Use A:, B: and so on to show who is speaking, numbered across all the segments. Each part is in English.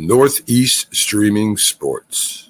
A: Northeast Streaming Sports.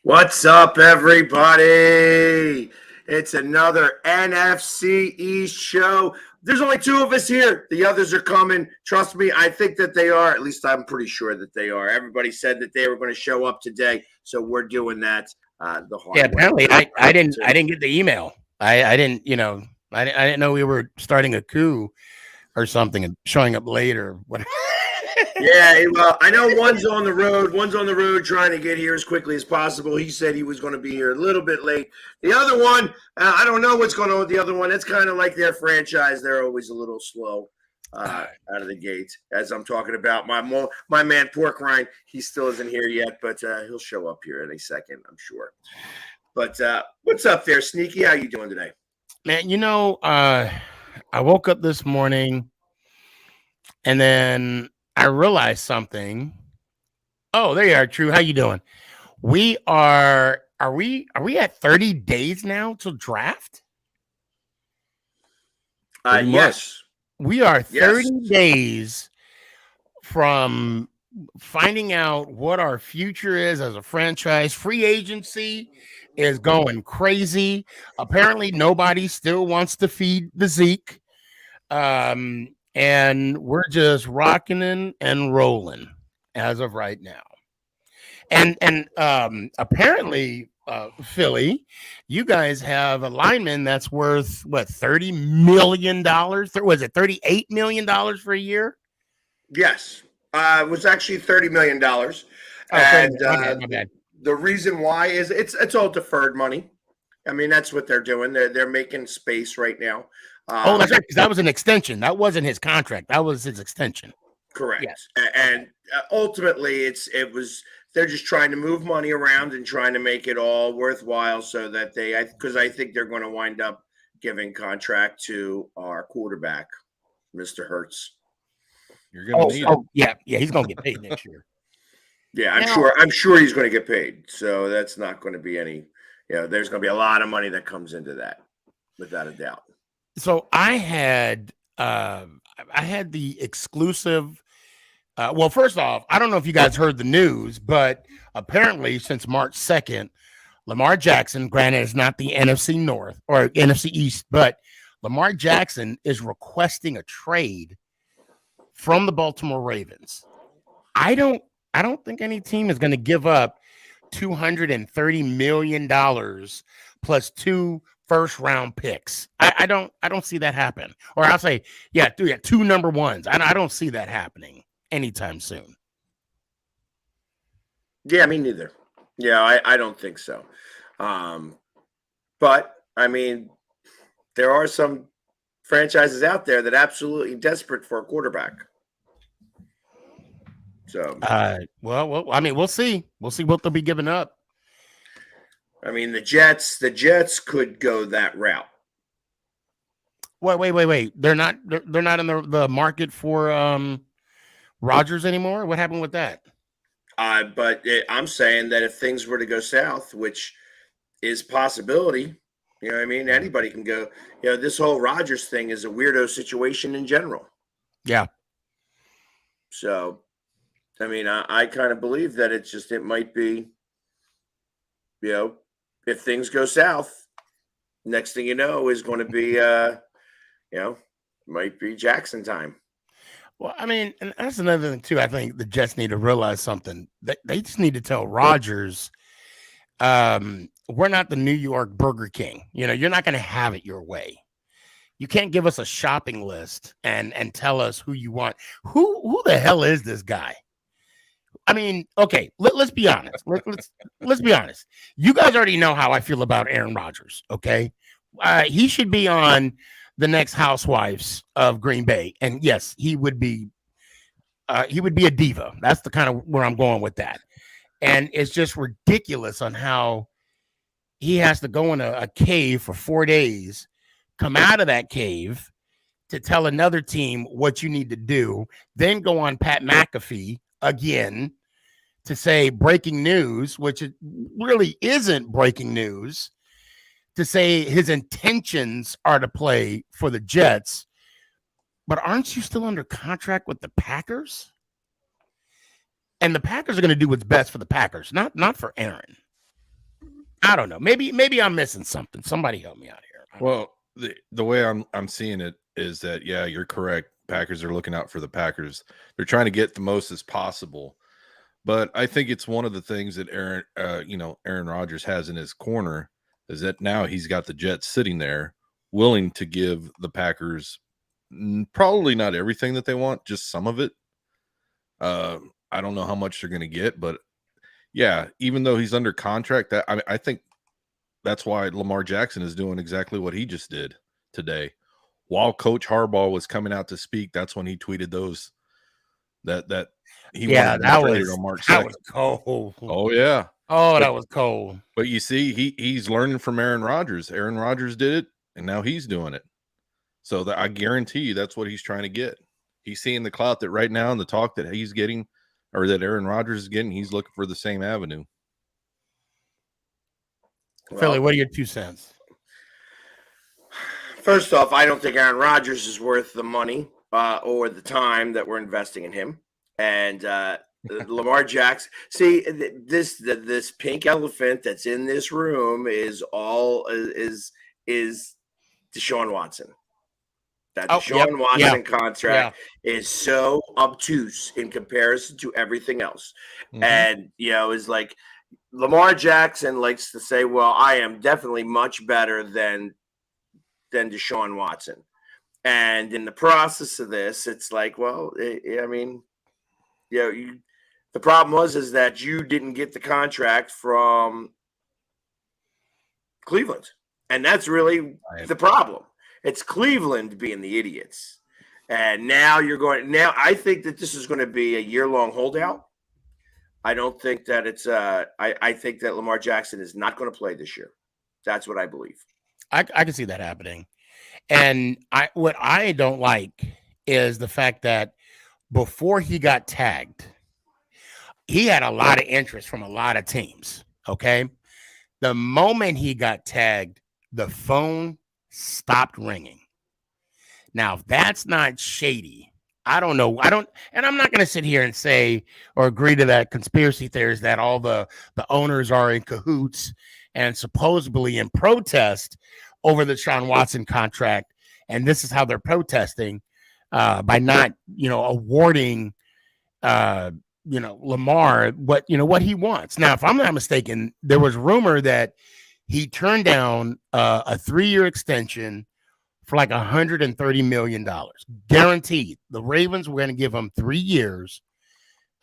B: What's up, everybody? It's another NFC East show. There's only two of us here. The others are coming. Trust me, I think that they are. At least I'm pretty sure that they are. Everybody said that they were going to show up today, so we're doing that. The hard way.
C: Apparently, I didn't get the email. I didn't know we were starting a coup or something and showing up later.
B: Yeah, well, I know one's on the road trying to get here as quickly as possible. He said he was going to be here a little bit late. The other one, I don't know what's going on with the other one. It's kind of like their franchise. They're always a little slow out of the gate. As I'm talking about, my man Pork Rind, he still isn't here yet, but he'll show up here any second, I'm sure. But what's up there, Sneaky? How you doing today?
C: Man, I woke up this morning and then I realized something. Oh, there you are, True. How you doing? We are we at 30 days now till draft?
B: Yes.
C: We are 30 days from finding out what our future is as a franchise. Free agency is going crazy. Apparently, nobody still wants to feed the Zeke. And we're just rocking and rolling as of right now. And apparently, Philly, you guys have a lineman that's worth what, $30 million? Was it $38 million for a year?
B: Yes. It was actually $30 million. And the reason why is it's all deferred money. I mean, that's what they're doing. They're making space right now.
C: That's right, because that was an extension. That wasn't his contract. That was his extension.
B: Correct. Yes. And ultimately, they're just trying to move money around and trying to make it all worthwhile so that because I think they're going to wind up giving contract to our quarterback, Mr. Hurts.
C: You're going to need him. Yeah, he's going to get paid next year.
B: Yeah, I'm sure he's going to get paid. So that's not going to be any. There's going to be a lot of money that comes into that, without a doubt.
C: So I had the exclusive. Well, first off, I don't know if you guys heard the news, but apparently since March 2nd, Lamar Jackson, granted it's not the NFC North or NFC East, but Lamar Jackson is requesting a trade from the Baltimore Ravens. I don't think any team is going to give up $230 million plus 2 first-round picks. I don't see that happen. Or I'll say, 2 number ones. I don't see that happening anytime soon.
B: Yeah, me neither. Yeah, I don't think so. But I mean, there are some franchises out there that absolutely desperate for a quarterback. So,
C: Well, I mean, we'll see. We'll see what they'll be giving up.
B: I mean, the Jets could go that route.
C: Wait. They're not in the market for Rodgers anymore. What happened with that?
B: I'm saying that if things were to go south, which is possibility, you know what I mean? Anybody can go. You know, this whole Rodgers thing is a weirdo situation in general.
C: Yeah.
B: So, I mean, I kind of believe that it might be, you know, if things go south, next thing you know is going to be, might be Jackson time.
C: Well, I mean, and that's another thing too. I think the Jets need to realize something. They just need to tell Rodgers, we're not the New York Burger King. You know, you're not going to have it your way. You can't give us a shopping list and tell us who you want. Who the hell is this guy? I mean, okay, let's be honest. Let's be honest. You guys already know how I feel about Aaron Rodgers. Okay, he should be on the next Housewives of Green Bay, and yes, he would be a diva. That's the kind of where I'm going with that. And it's just ridiculous on how he has to go in a cave for 4 days, come out of that cave to tell another team what you need to do, then go on Pat McAfee again to say breaking news, which it really isn't breaking news, to say his intentions are to play for the Jets. But aren't you still under contract with the Packers? And the Packers are going to do what's best for the Packers, not for Aaron. I don't know. Maybe I'm missing something. Somebody help me out here.
D: Well, the way I'm seeing it is that, yeah, you're correct. Packers are looking out for the Packers. They're trying to get the most as possible. But I think it's one of the things that Aaron Rodgers has in his corner is that now he's got the Jets sitting there willing to give the Packers probably not everything that they want, just some of it. I don't know how much they're going to get, but yeah, even though he's under contract, I think that's why Lamar Jackson is doing exactly what he just did today. While Coach Harbaugh was coming out to speak, that's when he tweeted those that he wanted to trade it on March 2nd.
C: That was cold.
D: Oh yeah.
C: That was cold.
D: But you see, he's learning from Aaron Rodgers. Aaron Rodgers did it, and now he's doing it. So I guarantee you that's what he's trying to get. He's seeing the clout that right now and the talk that he's getting, or that Aaron Rodgers is getting, he's looking for the same avenue.
C: Philly, what are your 2 cents?
B: First off, I don't think Aaron Rodgers is worth the money or the time that we're investing in him. And Lamar Jackson, see this pink elephant that's in this room is Deshaun Watson. That Deshaun Watson contract is so obtuse in comparison to everything else. Mm-hmm. And, is like Lamar Jackson likes to say, well, I am definitely much better than Deshaun Watson. And in the process of this, it's like, well, I mean, the problem is that you didn't get the contract from Cleveland. And that's really the problem. It's Cleveland being the idiots. And now I think that this is going to be a year-long holdout. I don't think that it's I think that Lamar Jackson is not going to play this year. That's what I believe.
C: I can see that happening. And what I don't like is the fact that before he got tagged, he had a lot of interest from a lot of teams. Okay. The moment he got tagged, the phone stopped ringing. Now, if that's not shady, I don't know. And I'm not going to sit here and say or agree to that conspiracy theories that all the owners are in cahoots and supposedly in protest over the Deshaun Watson contract. And this is how they're protesting by not, awarding, Lamar what he wants. Now, if I'm not mistaken, there was rumor that he turned down a 3-year extension for like $130 million, guaranteed. The Ravens were going to give him 3 years,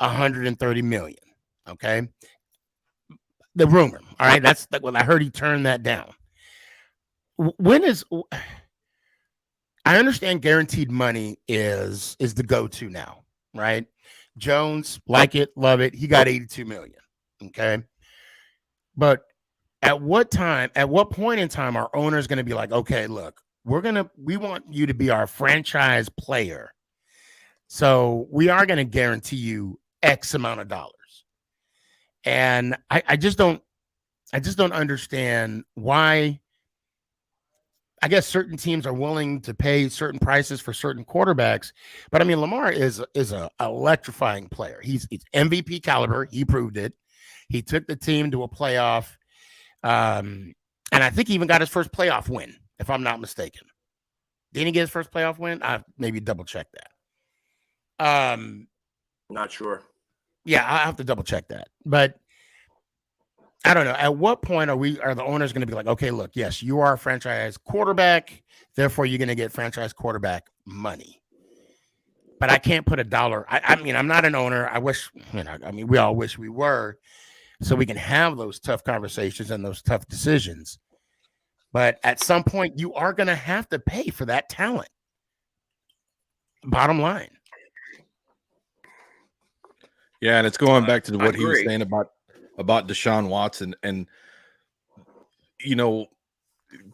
C: $130 million. Okay. The rumor. All right. That's what I heard. He turned that down. When is, I understand guaranteed money is the go-to now, right? Jones, like it, love it. He got 82 million. Okay. But at what point in time are owners going to be like, okay, look, we want you to be our franchise player. So we are going to guarantee you X amount of dollars. And I just don't understand why. I guess certain teams are willing to pay certain prices for certain quarterbacks, but I mean, Lamar is a electrifying player. He's MVP caliber. He proved it. He took the team to a playoff, and I think he even got his first playoff win, if I'm not mistaken. Didn't he get his first playoff win? I maybe double check that.
B: Not sure.
C: Yeah, I have to double check that, but I don't know. At what point are the owners going to be like, okay, look, yes, you are a franchise quarterback, therefore you're going to get franchise quarterback money. But I can't put a dollar. I mean, I'm not an owner. I wish, we all wish we were, so we can have those tough conversations and those tough decisions. But at some point, you are going to have to pay for that talent. Bottom line.
D: Yeah, and it's going back to what he was
B: agree.
D: saying about Deshaun Watson, and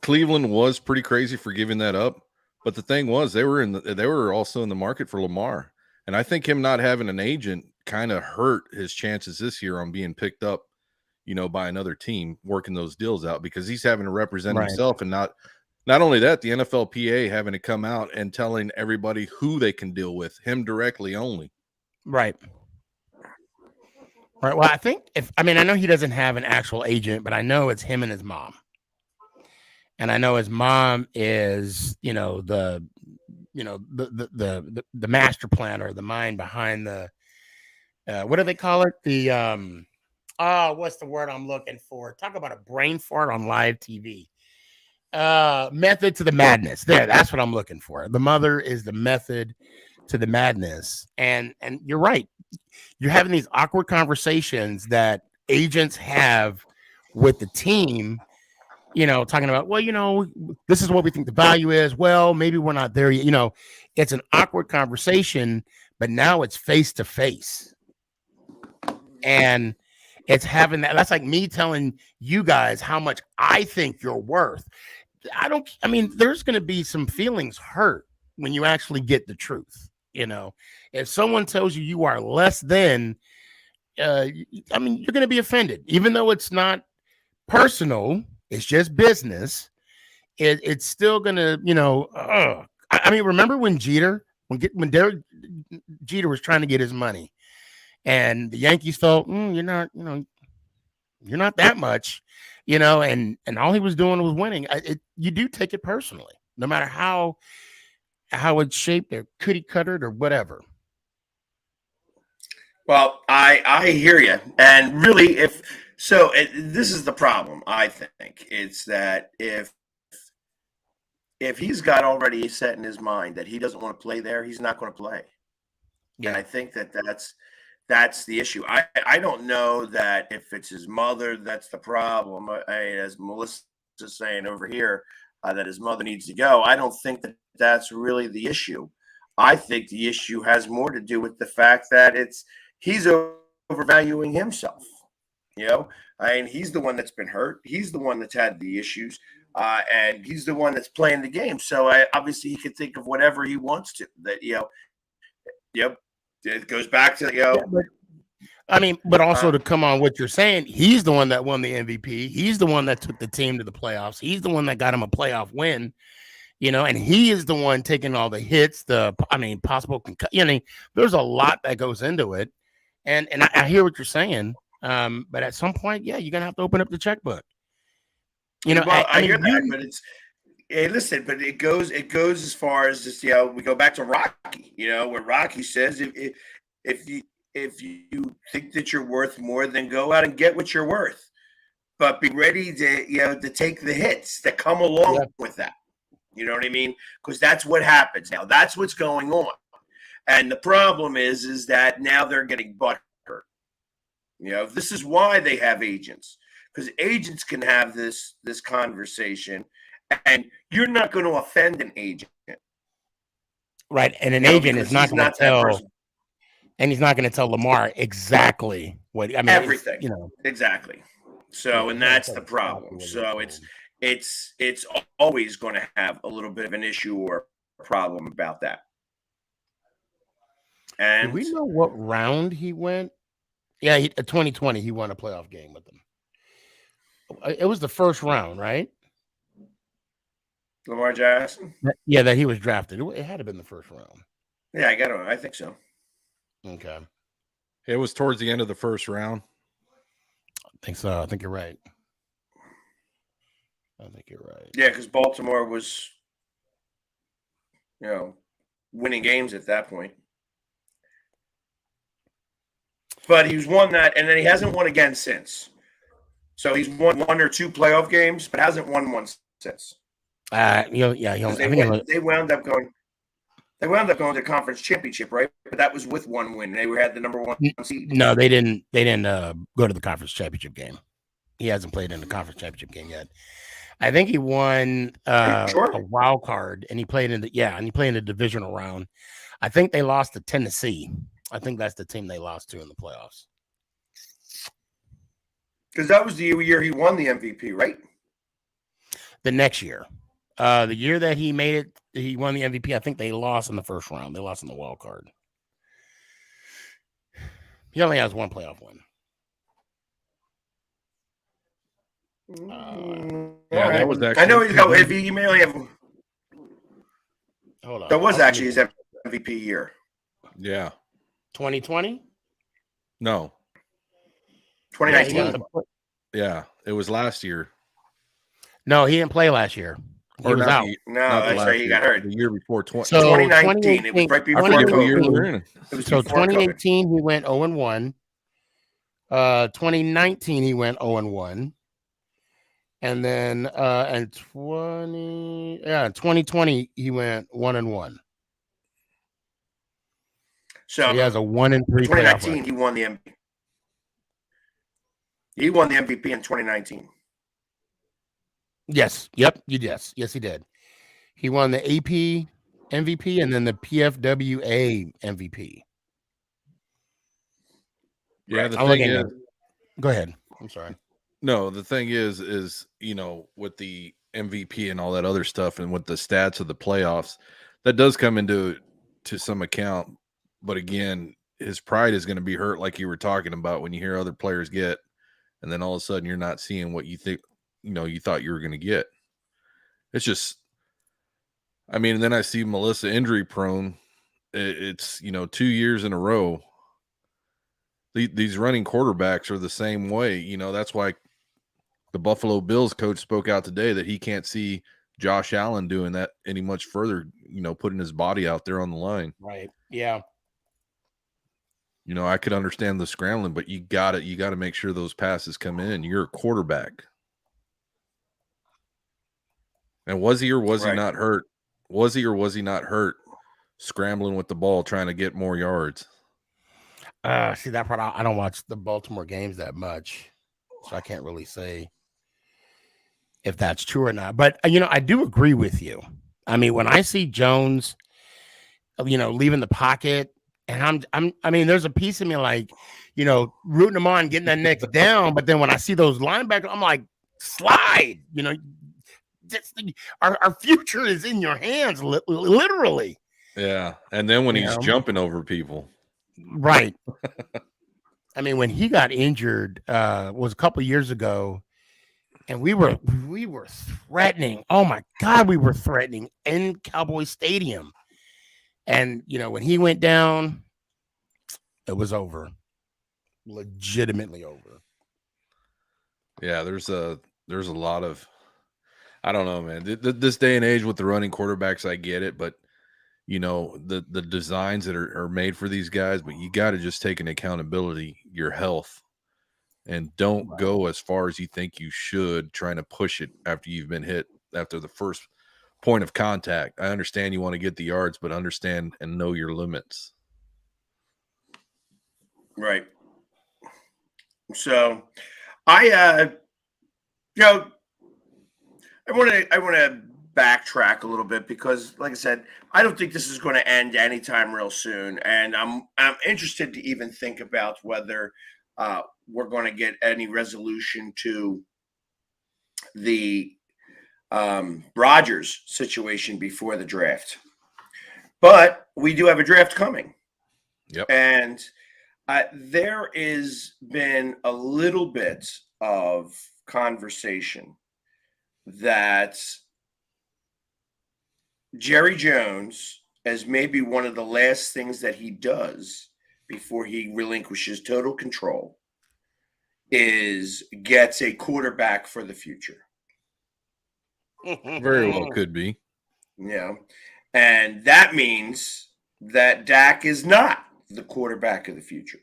D: Cleveland was pretty crazy for giving that up. But the thing was, they were also in the market for Lamar, and I think him not having an agent kind of hurt his chances this year on being picked up, by another team working those deals out, because he's having to represent himself, and not only that, the NFLPA having to come out and telling everybody who they can deal with, him directly only.
C: Right. Right. Well, I know he doesn't have an actual agent, but I know it's him and his mom. And I know his mom is, the master planner, the mind behind the, what do they call it? The, what's the word I'm looking for? Talk about a brain fart on live TV. Method to the madness. There, that's what I'm looking for. The mother is the method to the madness. And you're right. You're having these awkward conversations that agents have with the team, talking about, well, this is what we think the value is. Well, maybe we're not there yet. It's an awkward conversation, but now it's face to face. And it's having that's like me telling you guys how much I think you're worth. There's going to be some feelings hurt when you actually get the truth. If someone tells you are less than, you're going to be offended, even though it's not personal, it's just business. It's still going to, remember when Derek Jeter was trying to get his money and the Yankees felt, you're not that much, and all he was doing was winning. You do take it personally, no matter how it's shaped or cookie cuttered or whatever.
B: Well, I hear you. And really, this is the problem, I think. It's that if he's got already set in his mind that he doesn't want to play there, he's not going to play. Yeah. And I think that's the issue. I don't know that if it's his mother, that's the problem. As Melissa's saying over here, that his mother needs to go. I don't think that that's really the issue. I think the issue has more to do with the fact that he's overvaluing himself. He's the one that's been hurt. He's the one that's had the issues, and he's the one that's playing the game. So obviously he can think of whatever he wants to. That it goes back to
C: but also to come on what you're saying, he's the one that won the MVP. He's the one that took the team to the playoffs. He's the one that got him a playoff win. And he is the one taking all the hits, possible concussion. There's a lot that goes into it. And I hear what you're saying. But at some point, yeah, you're going to have to open up the checkbook.
B: I hear that, but it's, hey, listen, but it goes as far as just, we go back to Rocky, where Rocky says, if you think that you're worth more, then go out and get what you're worth, but be ready to take the hits that come along with that. You know what I mean? Because that's what happens now. That's what's going on. And the problem is that now they're getting butt hurt. This is why they have agents, because agents can have this conversation, and you're not going to offend an agent.
C: Right. And an agent is not
B: he's
C: going to tell,
B: that person.
C: and he's not going to tell Lamar exactly what, I mean,
B: everything, exactly. So, and that's the problem. So it's always going to have a little bit of an issue or a problem about that. And
C: do we know what round he went? Yeah, 2020, he won a playoff game with them. It was the first round, right?
B: Lamar Jackson?
C: Yeah, that he was drafted. It had to have been the first round.
B: Yeah, I think so.
C: Okay.
D: It was towards the end of the first round.
C: I think so. I think you're right.
B: Yeah, because Baltimore was, winning games at that point. But he's won that, and then he hasn't won again since. So he's won one or two playoff games, but hasn't won one since.
C: They wound up going to the conference championship, right? But that was with one win. They had the number one seed. No, they didn't. They didn't go to the conference championship game. He hasn't played in the conference championship game yet. I think he won a wild card, and he played in the divisional round. I think they lost to Tennessee. I think that's the team they lost to in the playoffs.
B: Because that was the year he won the MVP, right?
C: The next year. The year that he made it, he won the MVP. I think they lost in the first round. They lost in the wild card. He only has one playoff win.
D: That was actually.
B: I know if he may only have.
C: Hold on.
B: That was actually his MVP year.
D: Yeah.
C: 2020?
D: No.
B: 2019.
D: Yeah, it was last year.
C: No, he didn't play last year. He was out.
B: That's right. He got hurt.
D: The year before
B: 2019. It was right before COVID.
C: So 2018, he went 0-1. 2019, he went 0-1. And then in 2020, he went 1-1. So he has a 1-3.
B: 2019, he won the MVP. He won the MVP in 2019.
C: Yes. Yep. Yes, he did. He won the AP MVP and then the PFWA MVP.
D: Yeah, the thing is,
C: go ahead. I'm sorry.
D: No, the thing is, with the MVP and all that other stuff and with the stats of the playoffs, that does come into some account. But again, his pride is going to be hurt, like you were talking about, when you hear other players get, and then all of a sudden you're not seeing what you think, you thought you were going to get. It's just, and then I see Melissa injury prone. It's 2 years in a row. These running quarterbacks are the same way. That's why the Buffalo Bills coach spoke out today that he can't see Josh Allen doing that any much further, putting his body out there on the line.
C: Right. Yeah.
D: I could understand the scrambling, but you got to make sure those passes come in. You're a quarterback. And was he or was he not hurt? Was he or was he not hurt scrambling with the ball, trying to get more yards?
C: See that part. I don't watch the Baltimore games that much, so I can't really say if that's true or not. But I do agree with you. When I see Jones, leaving the pocket, and there's a piece of me like, rooting him on, getting that next down. But then when I see those linebackers, I'm like, slide. Our future is in your hands, literally.
D: Yeah, and then when he's jumping over people.
C: Right. When he got injured, was a couple years ago, and we were threatening. Oh my God, we were threatening in Cowboy Stadium. And when he went down, it was over. Legitimately over.
D: Yeah, there's a lot of, I don't know, man. This day and age with the running quarterbacks, I get it, but the designs that are made for these guys, but you got to just take an accountability, your health, and don't go as far as you think you should trying to push it after you've been hit after the first point of contact. I understand you want to get the yards, but understand and know your limits.
B: Right. So I you know, I want to backtrack a little bit because, like I said, I don't think this is going to end anytime real soon, and I'm interested to even think about whether we're going to get any resolution to the Rodgers situation before the draft. But we do have a draft coming,
D: Yep.
B: and there has been a little bit of conversation that Jerry Jones, as maybe one of the last things that he does before he relinquishes total control, is gets a quarterback for the future.
D: Very well could be.
B: You know, and that means that Dak is not the quarterback of the future.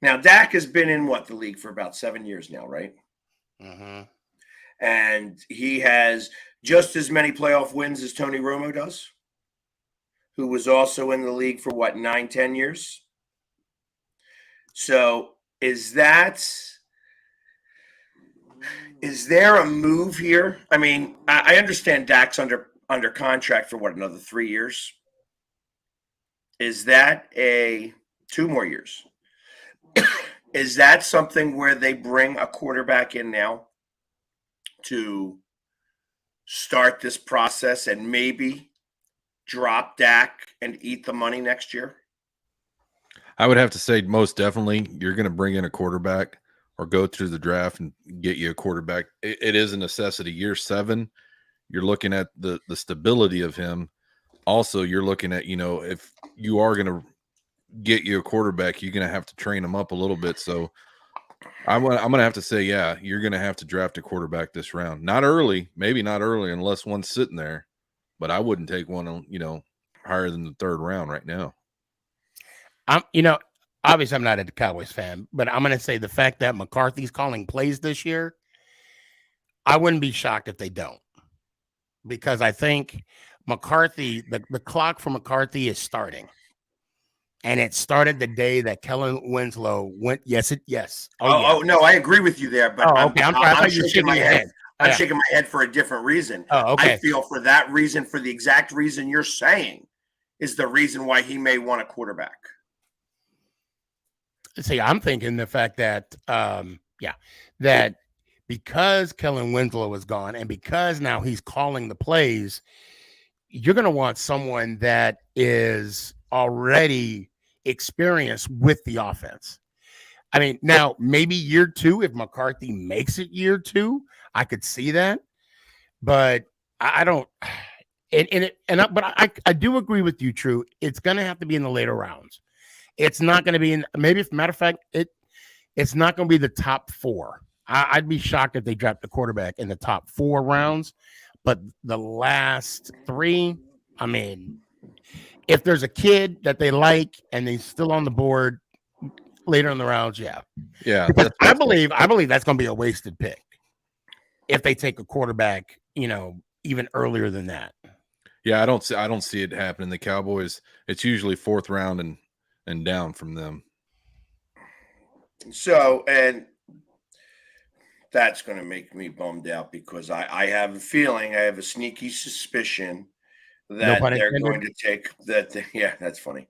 B: Now, Dak has been in the league for about 7 years now, right?
C: Mm-hmm.
B: And he has just as many playoff wins as Tony Romo does, who was also in the league for 9-10 years. So is there a move here? I mean, I understand Dak's under contract for another 3 years. Is that 2 more years? Is that something where they bring a quarterback in now to start this process and maybe drop Dak and eat the money next year?
D: I would have to say most definitely you're going to bring in a quarterback or go through the draft and get you a quarterback. It is a necessity. Year 7, you're looking at the stability of him. Also, you're looking at, if you are going to get you a quarterback, you're going to have to train him up a little bit. So I'm going to have to say, yeah, you're going to have to draft a quarterback this round. Not early, maybe not early unless one's sitting there, but I wouldn't take one, higher than the 3rd round right now.
C: Obviously I'm not a Cowboys fan, but I'm going to say the fact that McCarthy's calling plays this year, I wouldn't be shocked if they don't, because I think McCarthy, the clock for McCarthy is starting. And it started the day that Kellen Winslow went. Yes.
B: Oh, no, I agree with you there. But
C: okay. I'm shaking my head.
B: I'm shaking my head for a different reason.
C: Oh, okay.
B: I feel for that reason, for the exact reason you're saying, is the reason why he may want a quarterback.
C: See, I'm thinking the fact that, that because Kellen Winslow is gone and because now he's calling the plays, you're going to want someone that is already experienced with the offense. I mean, now maybe year 2, if McCarthy makes it year 2, I could see that, but I don't. But I do agree with you, True. It's going to have to be in the later rounds. It's not going to be maybe, as a matter of fact, it's not going to be the top 4. I'd be shocked if they dropped the quarterback in the top 4 rounds, but the last 3, I mean, if there's a kid that they like and he's still on the board later in the rounds, yeah. Because I believe that's going to be a wasted pick if they take a quarterback, even earlier than that.
D: Yeah, I don't see it happening. The Cowboys, it's usually 4th round and down from them.
B: So, and that's going to make me bummed out because I have a feeling, I have a sneaky suspicion that they're going to take that. Yeah, that's funny.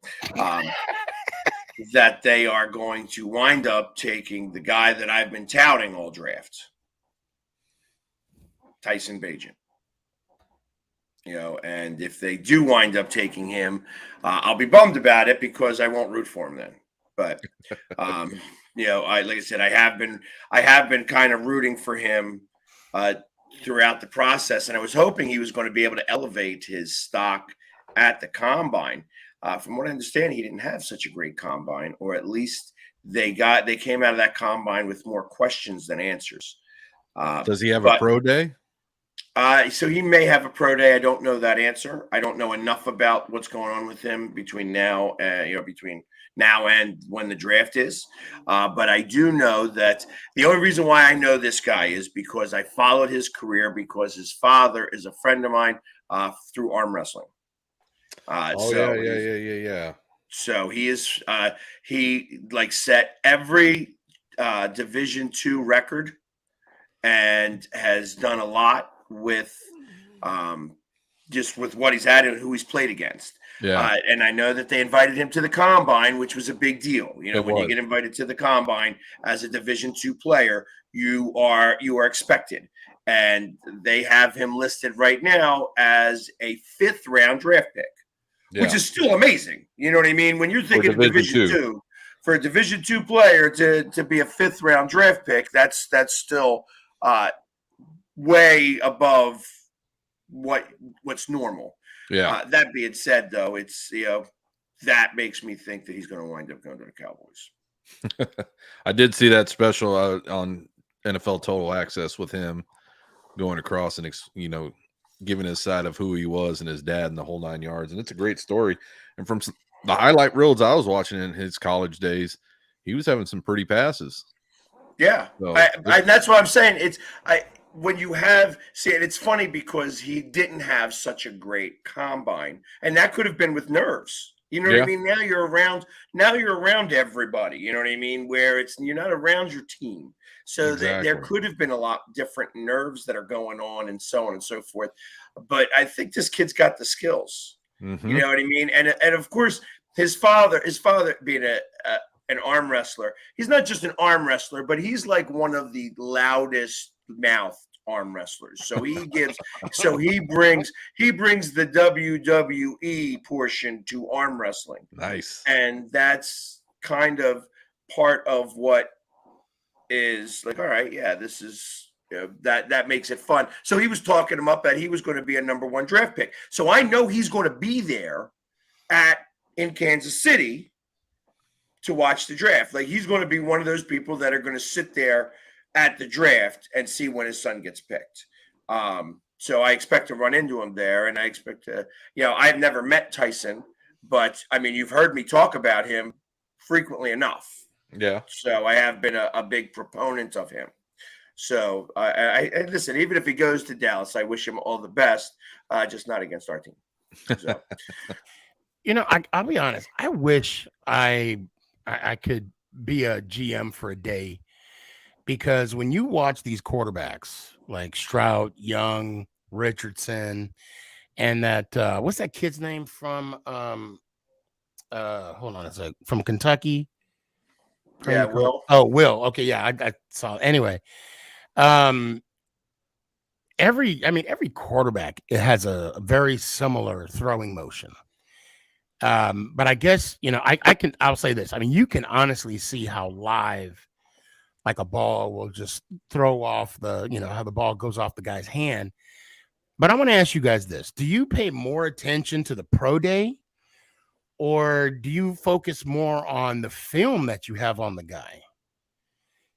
B: That they are going to wind up taking the guy that I've been touting all draft, Tyson Bagent. And if they do wind up taking him, I'll be bummed about it because I won't root for him then. But like I said, I have been kind of rooting for him throughout the process, and I was hoping he was going to be able to elevate his stock at the combine. From what I understand, he didn't have such a great combine, or at least they came out of that combine with more questions than answers.
D: Does he have a pro day?
B: So he may have a pro day. I don't know that answer. I don't know enough about what's going on with him between now and when the draft is. But I do know that the only reason why I know this guy is because I followed his career because his father is a friend of mine through arm wrestling.
D: Yeah.
B: So he is he set every Division II record and has done a lot with just with what he's had and who he's played against.
D: Yeah,
B: And I know that they invited him to the combine, which was a big deal. You know, when you get invited to the combine as a Division II player, you are expected. And they have him listed right now as a 5th round draft pick, which is still amazing. You know what I mean? When you're thinking of Division II, for a Division II player to be a 5th round draft pick, that's still way above what's normal.
D: Yeah.
B: That being said, though, it's that makes me think that he's going to wind up going to the Cowboys.
D: I did see that special on NFL Total Access with him going across and giving his side of who he was and his dad and the whole 9 yards, and it's a great story. And from the highlight reels I was watching in his college days, he was having some pretty passes.
B: Yeah, so, that's what I'm saying. When you have and it's funny because he didn't have such a great combine, and that could have been with nerves. You know what I mean? Now you're around everybody. You know what I mean? Where you're not around your team. So there could have been a lot different nerves that are going on and so on and so forth. But I think this kid's got the skills. Mm-hmm. You know what I mean? And of course, his father being an arm wrestler, he's not just an arm wrestler, but he's like one of the loudest mouthed arm wrestlers. So he brings the WWE portion to arm wrestling.
D: Nice.
B: And that's kind of part of what is like, all right, yeah, this is that makes it fun. So he was talking him up that he was going to be a number 1 draft pick. So I know he's going to be there in Kansas City to watch the draft. Like, he's going to be one of those people that are going to sit there at the draft and see when his son gets picked. So I expect to run into him there, and I expect to, I've never met Tyson, but I mean, you've heard me talk about him frequently enough.
D: Yeah.
B: So I have been a big proponent of him. So I listen, even if he goes to Dallas, I wish him all the best, just not against our team. So.
C: I'll be honest. I wish I could be a GM for a day, because when you watch these quarterbacks like Stroud, Young, Richardson, and that what's that kid's name from hold on a sec, from Kentucky?
B: Yeah, Will.
C: Oh, Will. Okay, yeah, I saw. Anyway, every quarterback, it has a very similar throwing motion. But I guess I'll say this. I mean, you can honestly see how live, like, a ball will just throw off how the ball goes off the guy's hand. But I want to ask you guys this: do you pay more attention to the pro day, or do you focus more on the film that you have on the guy?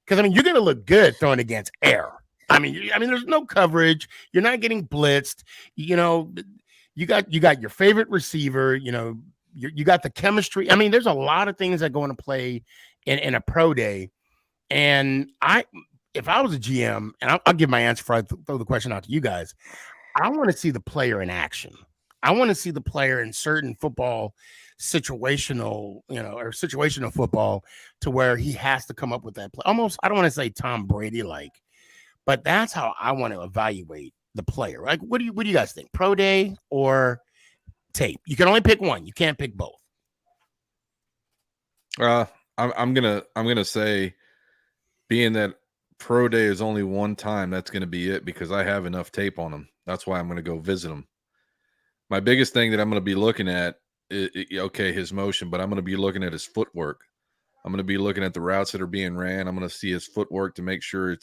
C: Because you're going to look good throwing against air. I mean, there's no coverage. You're not getting blitzed. You got your favorite receiver. You got the chemistry. I mean, there's a lot of things that go into play in a pro day. And if I was a GM, and I'll give my answer before I throw the question out to you guys, I want to see the player in action. I want to see the player in certain football situational football, to where he has to come up with that play. Almost, I don't want to say Tom Brady like, but that's how I want to evaluate the player. Like, what do you guys think? Pro day or tape? You can only pick one. You can't pick both.
D: I'm gonna say, being that pro day is only one time, that's going to be it, because I have enough tape on him. That's why I'm going to go visit him. My biggest thing that I'm going to be looking at is, his motion, but I'm going to be looking at his footwork. I'm going to be looking at the routes that are being ran. I'm going to see his footwork to make sure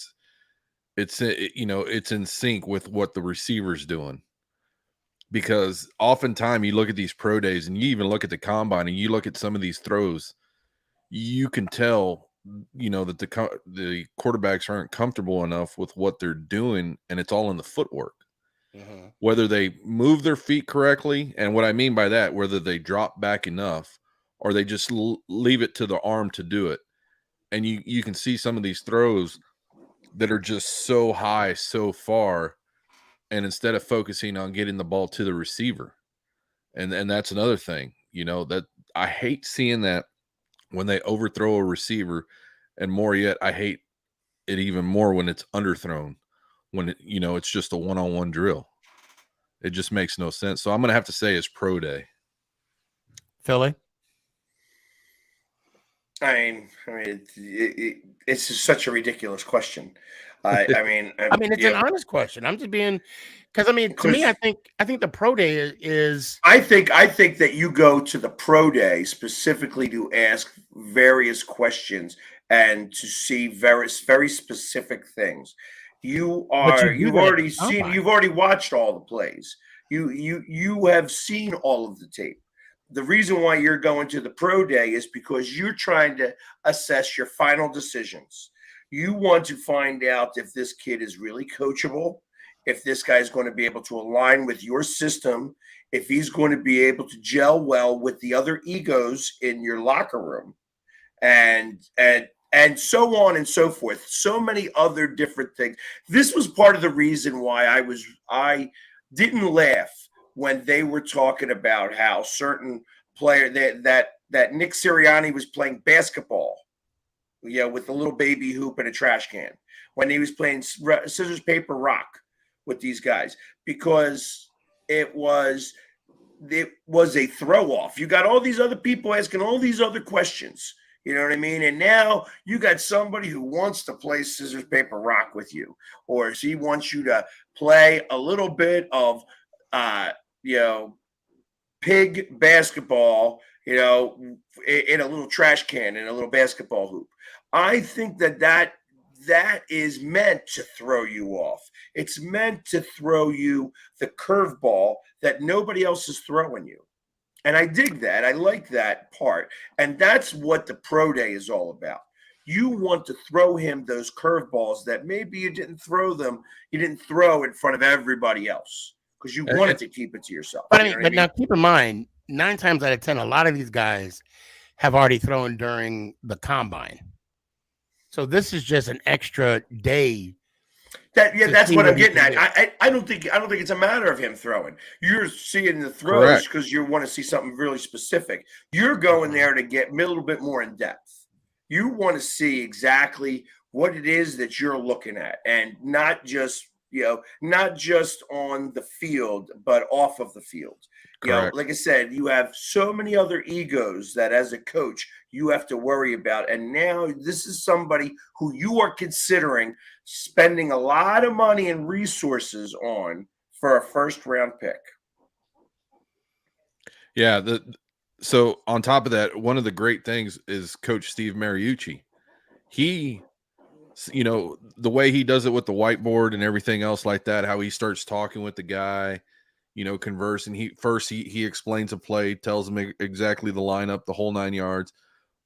D: it's in sync with what the receiver's doing. Because oftentimes you look at these pro days, and you even look at the combine, and you look at some of these throws, you can tell that the quarterbacks aren't comfortable enough with what they're doing, and it's all in the footwork. Mm-hmm. Whether they move their feet correctly, and what I mean by that, whether they drop back enough, or they just leave it to the arm to do it. And you can see some of these throws that are just so high, so far, and instead of focusing on getting the ball to the receiver. And that's another thing, that I hate seeing that when they overthrow a receiver And more yet, I hate it even more when it's underthrown, when it's just a one-on-one drill. It just makes no sense. So I'm going to have to say it's pro day.
C: Philly?
B: It's just such a ridiculous question. I mean,
C: it's an honest question. I'm just being, because to me, I think the pro day is.
B: I think that you go to the pro day specifically to ask various questions and to see very specific things. You've already watched all the plays. You have seen all of the tape. The reason why you're going to the pro day is because you're trying to assess your final decisions. You want to find out if this kid is really coachable, if this guy is going to be able to align with your system, if he's going to be able to gel well with the other egos in your locker room, and so on and so forth. So many other different things. This was part of the reason why I didn't laugh when they were talking about how certain player that Nick Sirianni was playing basketball, with a little baby hoop and a trash can, when he was playing scissors, paper, rock with these guys, because it was a throw off. You got all these other people asking all these other questions. You know what I mean? And now you got somebody who wants to play scissors, paper, rock with you, or he wants you to play a little bit of, pig basketball, in a little trash can, in a little basketball hoop. I think that is meant to throw you off. It's meant to throw you the curveball that nobody else is throwing you. And I dig that. I like that part. And that's what the pro day is all about. You want to throw him those curveballs that maybe you didn't throw in front of everybody else, because you wanted to keep it to yourself.
C: But now keep in mind, 9 times out of 10, a lot of these guys have already thrown during the combine. So this is just an extra day.
B: That's what I'm getting at. I don't think it's a matter of him throwing. You're seeing the throws because you want to see something really specific. You're going there to get a little bit more in depth. You want to see exactly what it is that you're looking at, and not just on the field, but off of the field. Like I said, you have so many other egos that as a coach you have to worry about. And now this is somebody who you are considering spending a lot of money and resources on for a first-round pick.
D: Yeah. So on top of that, one of the great things is Coach Steve Mariucci. He, the way he does it with the whiteboard and everything else like that, how he starts talking with the guy, conversing. He explains a play, tells him exactly the lineup, the whole 9 yards,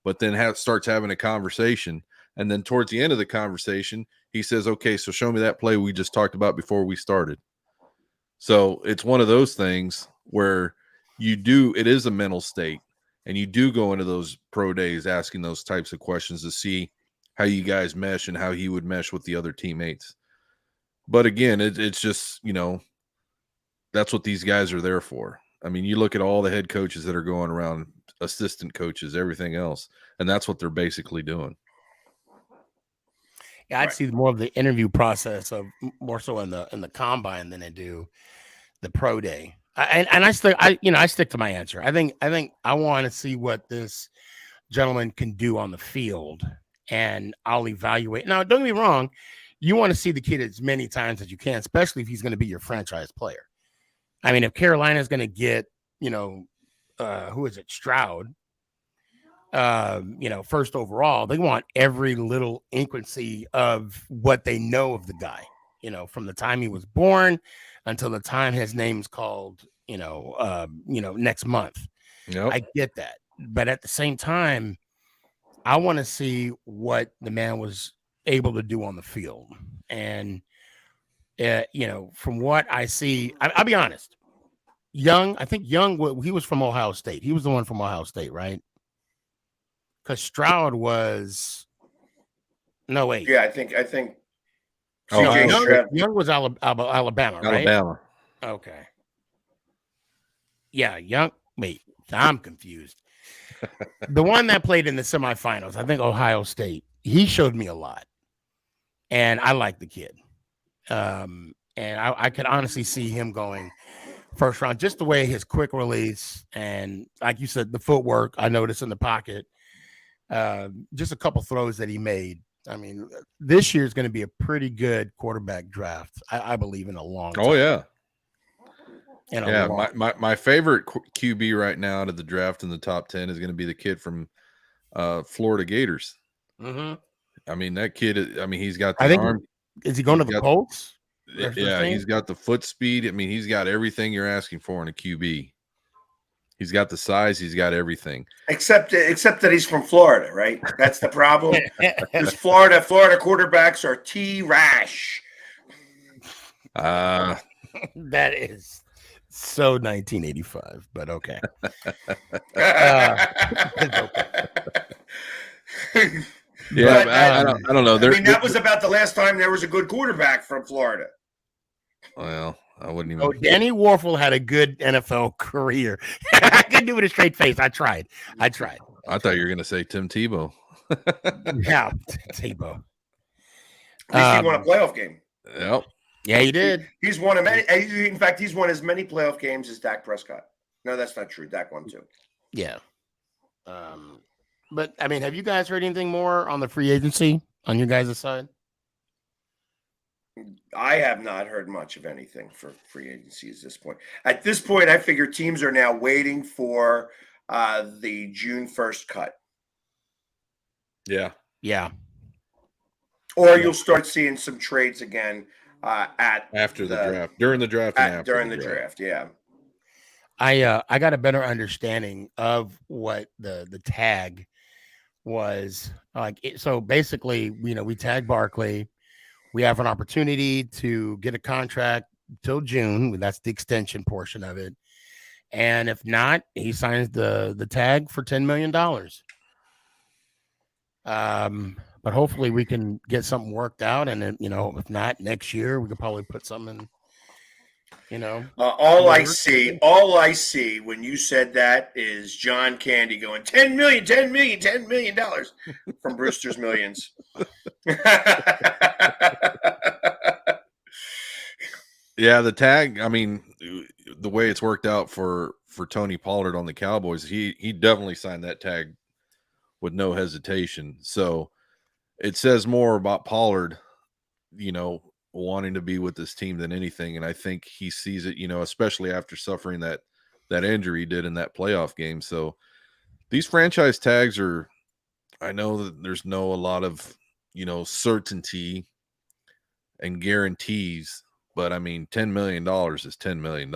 D: but then starts having a conversation. And then towards the end of the conversation, he says, okay, so show me that play we just talked about before we started. So it's one of those things where it is a mental state, and you do go into those pro days asking those types of questions to see how you guys mesh and how he would mesh with the other teammates. But again, it's just, that's what these guys are there for. I mean, you look at all the head coaches that are going around, assistant coaches, everything else, and that's what they're basically doing.
C: Yeah, I'd see more of the interview process of more so in the combine than I do the pro day. I stick to my answer. I think I want to see what this gentleman can do on the field, and I'll evaluate. Now, don't get me wrong, you want to see the kid as many times as you can, especially if he's going to be your franchise player. I mean, if Carolina's going to get, who is it, Stroud, first overall, they want every little increase of what they know of the guy, from the time he was born until the time his name's called, next month.
D: Yep.
C: I get that. But at the same time, I want to see what the man was able to do on the field. And, from what I see, I'll be honest. I think Young, he was from Ohio State. He was the one from Ohio State, right? Because Stroud was no wait.
B: Yeah, I think.
C: Young was Alabama, right?
D: Alabama.
C: Okay. Yeah, Young. Wait, I'm confused. The one that played in the semifinals, I think Ohio State. he showed me a lot, and I like the kid. And I could honestly see him going first round, just the way his quick release and, like you said, the footwork I noticed in the pocket. Just a couple throws that he made. I mean, this year is going to be a pretty good quarterback draft. I believe in a long time.
D: Oh yeah.
C: Yeah,
D: My favorite QB right now out of the draft in the top 10 is going to be the kid from Florida Gators.
C: Mm-hmm.
D: I mean, that kid. I mean, he's got the arm.
C: Is he going to the Colts?
D: Yeah, he's got the foot speed. I mean, he's got everything you're asking for in a QB. He's got the size. He's got everything.
B: Except that he's from Florida, right? That's the problem. Because Florida quarterbacks are T-rash.
C: That is so 1985, but okay.
D: Yeah, I don't know.
B: I mean, that was about the last time there was a good quarterback from Florida.
D: Well, I wouldn't even.
C: Oh, Danny Warfel had a good NFL career. I couldn't do it with a straight face. I tried.
D: I thought you were going to say Tim Tebow.
C: Yeah, Tebow.
B: At least he won a playoff game.
D: Yep.
C: Yeah, he did.
B: He's won a many. In fact, he's won as many playoff games as Dak Prescott. No, that's not true. Dak won too.
C: Yeah. But I mean, have you guys heard anything more on the free agency on your guys' side?
B: I have not heard much of anything for free agency at this point. At this point, I figure teams are now waiting for the June 1st cut.
D: Yeah.
C: Yeah.
B: Or you'll start seeing some trades again
D: after the draft, during the draft, and after
B: during the draft. Yeah.
C: I got a better understanding of what the tag was like. So basically, we tag Barkley. We have an opportunity to get a contract till June. That's the extension portion of it. And if not, he signs the tag for $10 million. But hopefully we can get something worked out. And then, if not, next year we could probably put something in,
B: all I see when you said that is John Candy going $10 million from Brewster's Millions.
D: Yeah, the tag. I mean, the way it's worked out for Tony Pollard on the Cowboys, he definitely signed that tag with no hesitation. So it says more about Pollard, wanting to be with this team than anything. And I think he sees it, especially after suffering that injury he did in that playoff game. So these franchise tags are, I know that there's a lot of, certainty and guarantees, but I mean, $10 million is $10 million.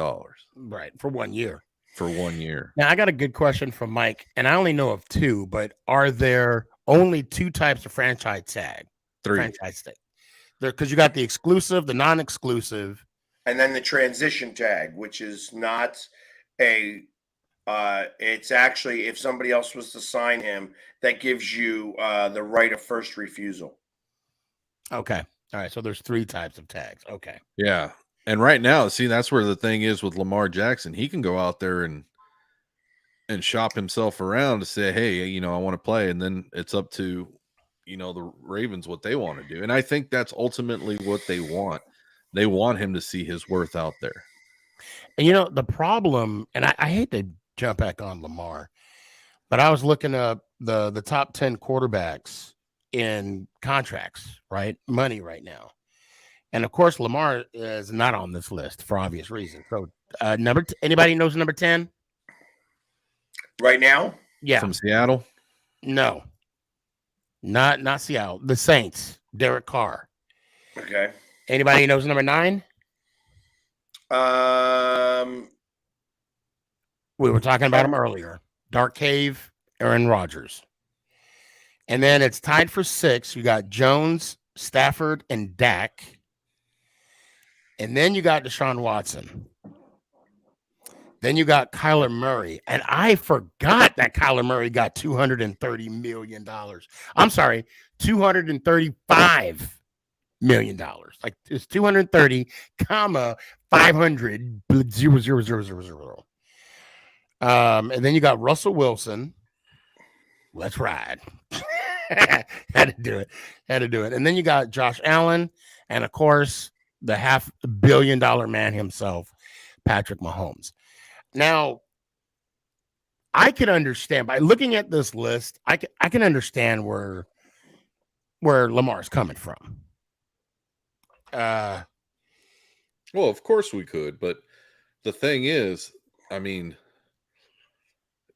C: Right. For 1 year.
D: For 1 year.
C: Now I got a good question from Mike, and I only know of two, but are there only two types of franchise tag?
D: Three.
C: Franchise tag. Because you got the exclusive, the non-exclusive,
B: and then the transition tag, which is not it's actually, if somebody else was to sign him, that gives you the right of first refusal.
C: Okay. All right. So there's three types of tags. Okay.
D: Yeah. And right now, see, that's where the thing is with Lamar Jackson. He can go out there and shop himself around to say, hey, I want to play. And then it's up to, the Ravens, what they want to do. And I think that's ultimately what they want. They want him to see his worth out there.
C: And, the problem, and I hate to jump back on Lamar, but I was looking up the top 10 quarterbacks in contracts, right? Money right now. And of course, Lamar is not on this list for obvious reasons. So anybody knows number 10?
B: Right now?
C: Yeah.
D: From Seattle?
C: No. Not Seattle. The Saints, Derek Carr.
B: Okay.
C: Anybody knows number 9? We were talking about him earlier. Dark Cave, Aaron Rodgers. And then it's tied for 6. You got Jones, Stafford, and Dak. And then you got Deshaun Watson. Then you got Kyler Murray. And I forgot that Kyler Murray got $230 million. I'm sorry, $235 million. Like it's 230, 500, 0. And then you got Russell Wilson. Let's ride. Had to do it. Had to do it. And then you got Josh Allen, and of course, the $500 million man himself, Patrick Mahomes. Now, I can understand by looking at this list, I can understand where Lamar's coming from.
D: Well, of course we could, but the thing is, I mean,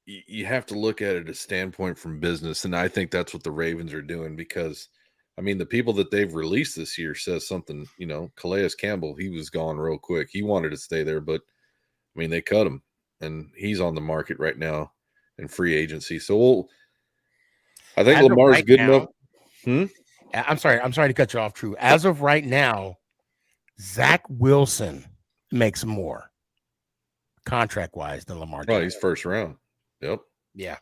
D: you have to look at it as standpoint from business, and I think that's what the Ravens are doing because, I mean, the people that they've released this year says something. Calais Campbell, he was gone real quick. He wanted to stay there, but I mean, they cut him, and he's on the market right now in free agency. So I think Lamar's good enough.
C: I'm sorry to cut you off, True. As of right now, Zach Wilson makes more contract-wise than Lamar Jackson.
D: Oh, he's first round. Yep.
C: Yeah.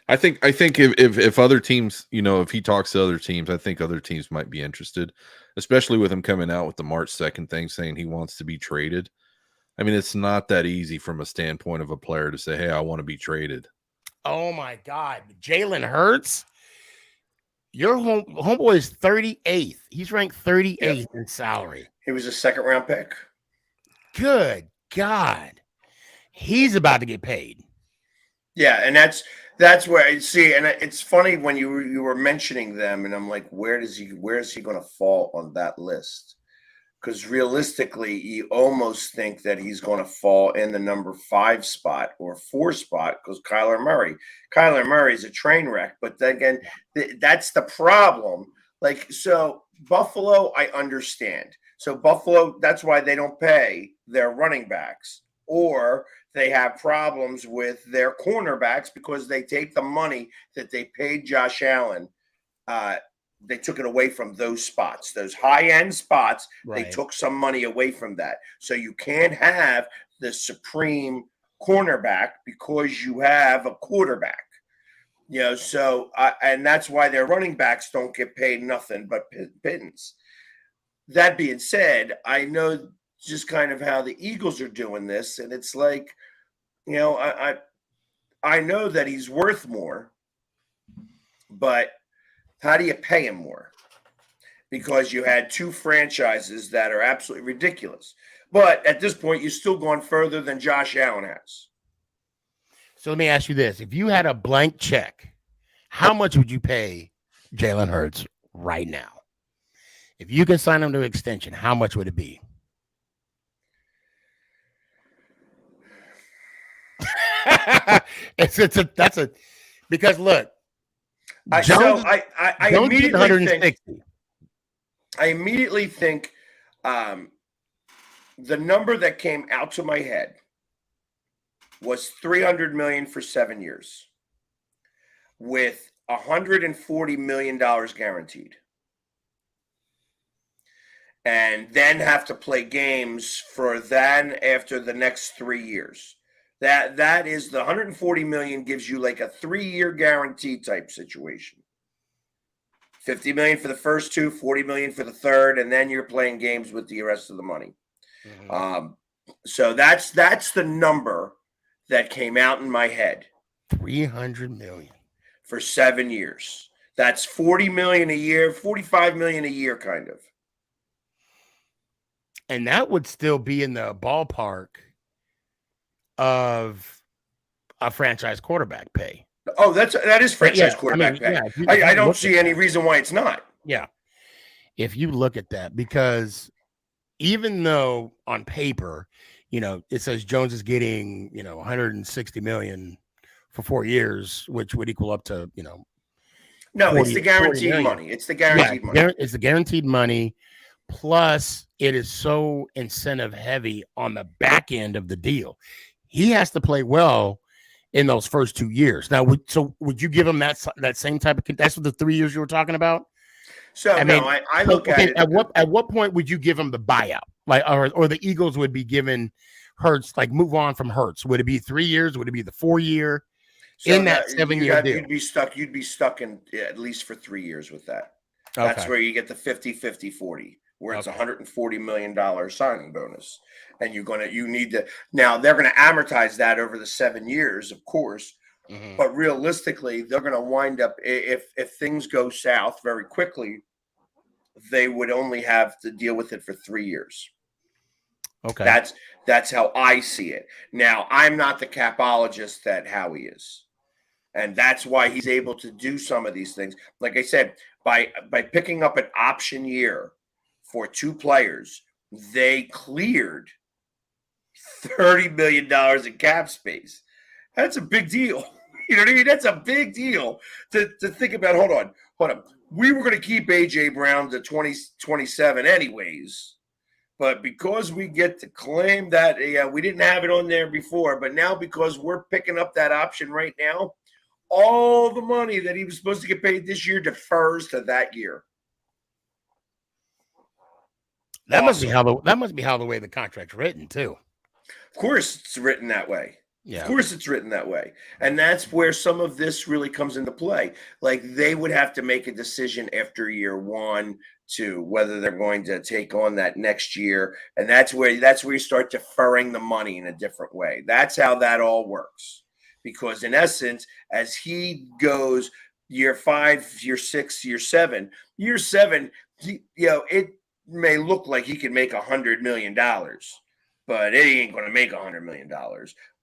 D: I think if other teams, if he talks to other teams, I think other teams might be interested, especially with him coming out with the March 2nd thing saying he wants to be traded. I mean, it's not that easy from a standpoint of a player to say, hey, I want to be traded.
C: Oh, my God. Jalen Hurts? Your homeboy is 38th. He's ranked 38th in salary.
B: He was a second-round pick.
C: Good God. He's about to get paid.
B: Yeah, and that's where I see, and it's funny when you were mentioning them, and I'm like, where is he going to fall on that list? Because realistically, you almost think that he's going to fall in the number 5 spot or 4 spot because Kyler Murray is a train wreck. But then again, that's the problem. Like, so Buffalo, I understand. So Buffalo, that's why they don't pay their running backs, or they have problems with their cornerbacks because they take the money that they paid Josh Allen. They took it away from those spots, those high-end spots. Right. They took some money away from that. So you can't have the supreme cornerback because you have a quarterback. So and that's why their running backs don't get paid nothing but pittance. That being said, I know just kind of how the Eagles are doing this, and it's like, I know that he's worth more, but how do you pay him more? Because you had 2 franchises that are absolutely ridiculous. But at this point, you've still gone further than Josh Allen has.
C: So let me ask you this. If you had a blank check, how much would you pay Jalen Hurts right now? If you can sign him to extension, how much would it be? Because look, Jones,
B: I immediately think the number that came out to my head was $300 million for 7 years, with $140 million guaranteed, and then have to play games for then after the next 3 years. That is the $140 million gives you like a 3-year guarantee type situation. $50 million for the first 2, $40 million for the third, and then you're playing games with the rest of the money. Mm-hmm. So that's the number that came out in my head.
C: $300 million
B: for 7 years. That's $40 million a year, $45 million a year, kind of.
C: And that would still be in the ballpark of a franchise quarterback pay.
B: Oh, that is franchise quarterback pay. Yeah, I don't see any reason why it's not.
C: Yeah. If you look at that, because even though on paper, it says Jones is getting, $160 million for 4 years, which would equal up to,
B: No, 40, it's the guaranteed money. It's the guaranteed money.
C: It's the guaranteed money. Plus, it is so incentive heavy on the back end of the deal. He has to play well in those first 2 years. Now, would you give him that same type of? That's what the 3 years you were talking about.
B: So I look at it.
C: At what point would you give him the buyout? Like, or the Eagles would be given Hurts, like move on from Hurts? Would it be 3 years? Would it be the 4 year? So in that 7 year deal,
B: you'd be stuck in at least for 3 years with that. That's where you get the 50-50-40. Where it's $140 million signing bonus. And you need to, now they're going to amortize that over the 7 years, of course.
C: Mhm.
B: But realistically, they're going to wind up, if things go south very quickly, they would only have to deal with it for 3 years.
C: Okay.
B: That's how I see it. Now, I'm not the capologist that Howie is. And that's why he's able to do some of these things. Like I said, by picking up an option year for 2 players, they cleared $30 million in cap space. That's a big deal. You know what I mean? That's a big deal to think about. Hold on. We were going to keep A.J. Brown to 2027 anyways. But because we get to claim that, we didn't have it on there before, but now because we're picking up that option right now, all the money that he was supposed to get paid this year defers to that year.
C: That must be how the way the contract's written too.
B: Of course, it's written that way.
C: Yeah.
B: Of course, it's written that way, and that's where some of this really comes into play. Like they would have to make a decision after year 1 to whether they're going to take on that next year, and that's where you start deferring the money in a different way. That's how that all works. Because in essence, as he goes year 5, year 6, year 7, it may look like he can make $100 million, but it ain't going to make $100 million.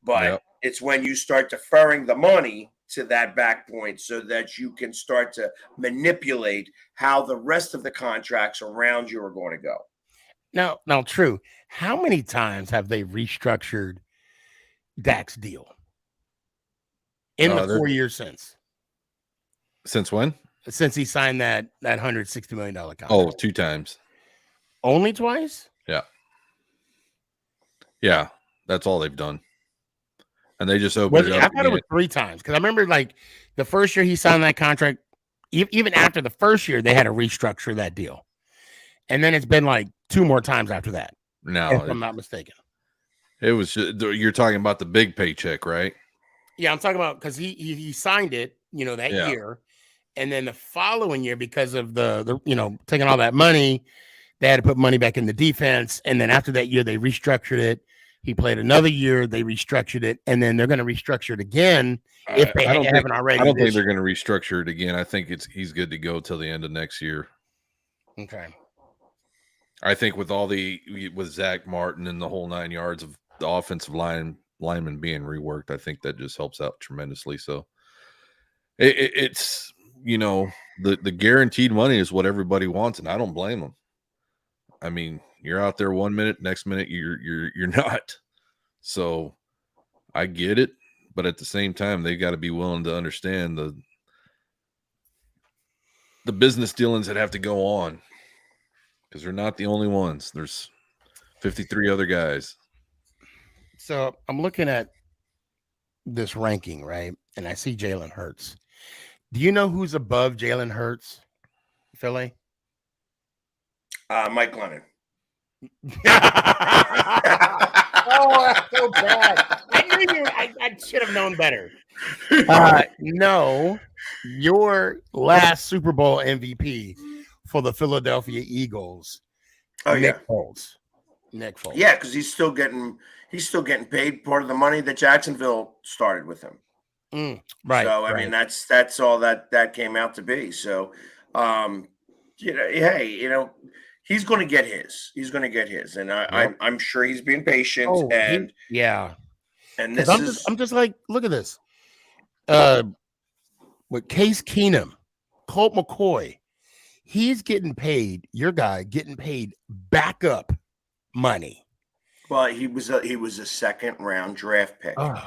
B: But it's when you start deferring the money to that back point so that you can start to manipulate how the rest of the contracts around you are going to go.
C: Now, true. How many times have they restructured Dak's deal in the 4 years since?
D: Since when?
C: Since he signed that $160 million contract.
D: Oh, 2 times.
C: Only twice?
D: Yeah, that's all they've done. And they just opened it up.
C: I thought it was 3 times because I remember like the first year he signed that contract, even after the first year, they had to restructure that deal. And then it's been like 2 more times after that.
D: No,
C: if I'm not mistaken.
D: It was you're talking about the big paycheck, right?
C: Yeah, I'm talking about because he signed it, that year. And then the following year, because of the taking all that money, they had to put money back in the defense. And then after that year, they restructured it. He played another year. They restructured it, and then they're going to restructure it again if they haven't already.
D: I don't think they're going to restructure it again. I think he's good to go till the end of next year.
C: Okay.
D: I think with Zach Martin and the whole 9 yards of the offensive lineman being reworked, I think that just helps out tremendously. So it's the guaranteed money is what everybody wants, and I don't blame them. I mean, you're out there 1 minute, next minute you're not. So I get it, but at the same time, they got to be willing to understand the business dealings that have to go on, because they're not the only ones. There's 53 other guys.
C: So I'm looking at this ranking, right? And I see Jalen Hurts. Do you know who's above Jalen Hurts, Philly?
B: Mike Glennon.
C: Oh, that's so bad. I should have known better. No, your last Super Bowl MVP for the Philadelphia Eagles.
B: Oh,
C: Nick Foles.
B: Yeah, because he's still getting paid part of the money that Jacksonville started with him.
C: Right.
B: So I mean that's all that came out to be. So he's going to get his. He's going to get his, and I'm sure he's being patient. And this
C: I'm just like, look at this. With Case Keenum, Colt McCoy, he's getting paid. Your guy getting paid backup money.
B: Well, he was a second round draft pick.
C: Oh.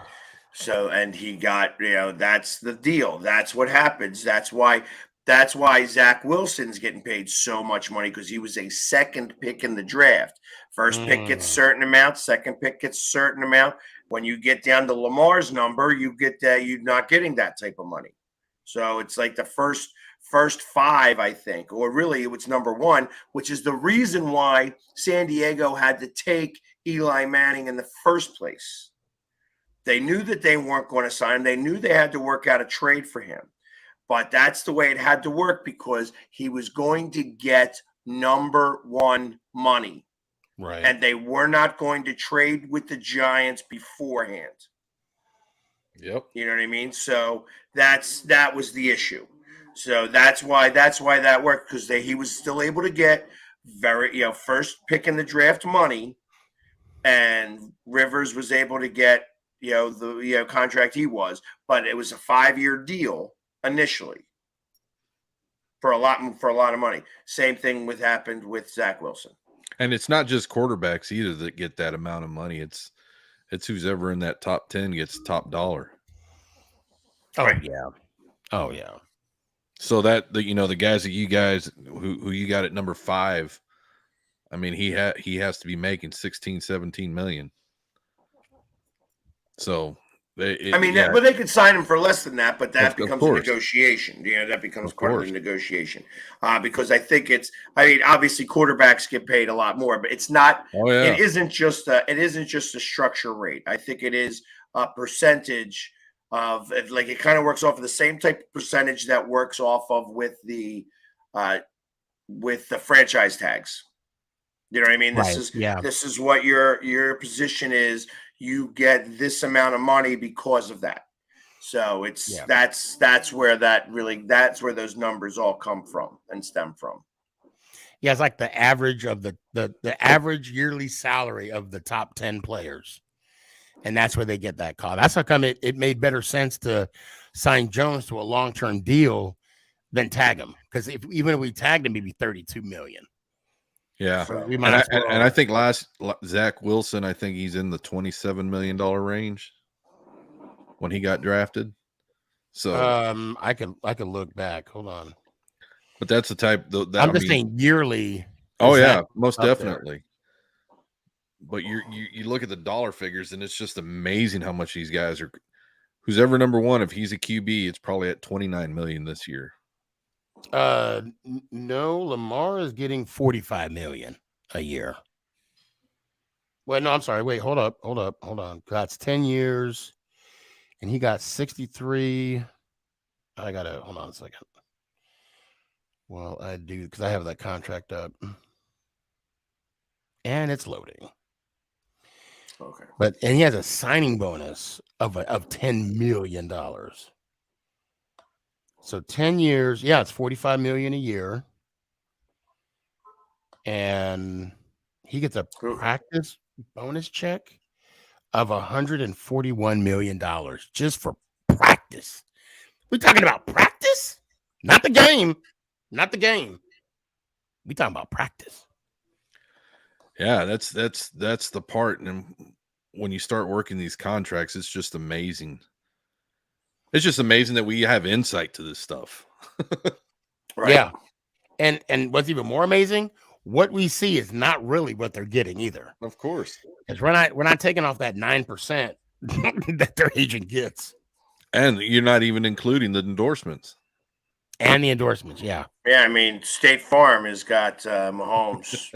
B: So, and he got, that's the deal. That's what happens. That's why Zach Wilson's getting paid so much money, because he was a second pick in the draft. First pick gets certain amount, second pick gets certain amount. When you get down to Lamar's number, you get that you're not getting that type of money. So it's like the first 5, I think, or really it was number 1, which is the reason why San Diego had to take Eli Manning in the first place. They knew that they weren't going to sign him. They knew they had to work out a trade for him. But that's the way it had to work, because he was going to get number 1 money.
C: Right.
B: And they were not going to trade with the Giants beforehand.
D: Yep.
B: You know what I mean? So that was the issue. So that's why that worked, because he was still able to get first pick in the draft money, and Rivers was able to get the contract he was, but it was a 5-year deal initially for a lot of money. Same thing happened with Zach Wilson.
D: And it's not just quarterbacks either that get that amount of money. It's who's ever in that top 10 gets top dollar.
C: Oh
B: Right.
C: yeah. Oh yeah.
D: So that the guys that you guys who you got at number 5, I mean, he has to be making 16, 17 million. So
B: but they could sign him for less than that, but that becomes a
D: course.
B: negotiation. That becomes
D: Of
B: part
D: course.
B: of the negotiation. Because I think obviously quarterbacks get paid a lot more, but it's not.
D: Oh, yeah.
B: It isn't just a structure rate. I think it is a percentage of, like, it kind of works off of the same type of percentage that works off of with the franchise tags. You know what I mean?
C: Right.
B: This is what your position is. You get this amount of money because of that. So that's where those numbers all come from and stem from.
C: Yeah, it's like the average of the average yearly salary of the top 10 players. And that's where they get that call. That's how come it made better sense to sign Jones to a long-term deal than tag him. Because even if we tagged him, he'd be $32 million.
D: Yeah.
C: So we might
D: and I think Zach Wilson, I think he's in the $27 million range when he got drafted. So
C: I could look back. Hold on.
D: but that's the type
C: I'm just saying yearly.
D: Oh yeah, most definitely. But you look at the dollar figures, and it's just amazing how much these guys are. Who's ever number one, if he's a QB, it's probably at 29 million this year.
C: No, Lamar is getting 45 million a year. Well, no, I'm sorry. Wait, hold on. That's 10 years, and he got 63. I gotta hold on a second. Well, I do, because I have that contract up, and it's loading.
B: Okay.
C: And he has a signing bonus of $10 million. So 10 years, yeah, it's 45 million a year. And he gets a practice bonus check of $141 million just for practice. We're talking about practice, not the game. Not the game. We're talking about practice.
D: Yeah, that's the part. And when you start working these contracts, it's just amazing. It's just amazing that we have insight to this stuff.
B: Right.
C: Yeah. And what's even more amazing, what we see is not really what they're getting either.
D: Of course.
C: Because we're not taking off that 9% that their agent gets.
D: And you're not even including the endorsements.
C: And the endorsements, yeah.
B: Yeah, I mean, State Farm has got Mahomes,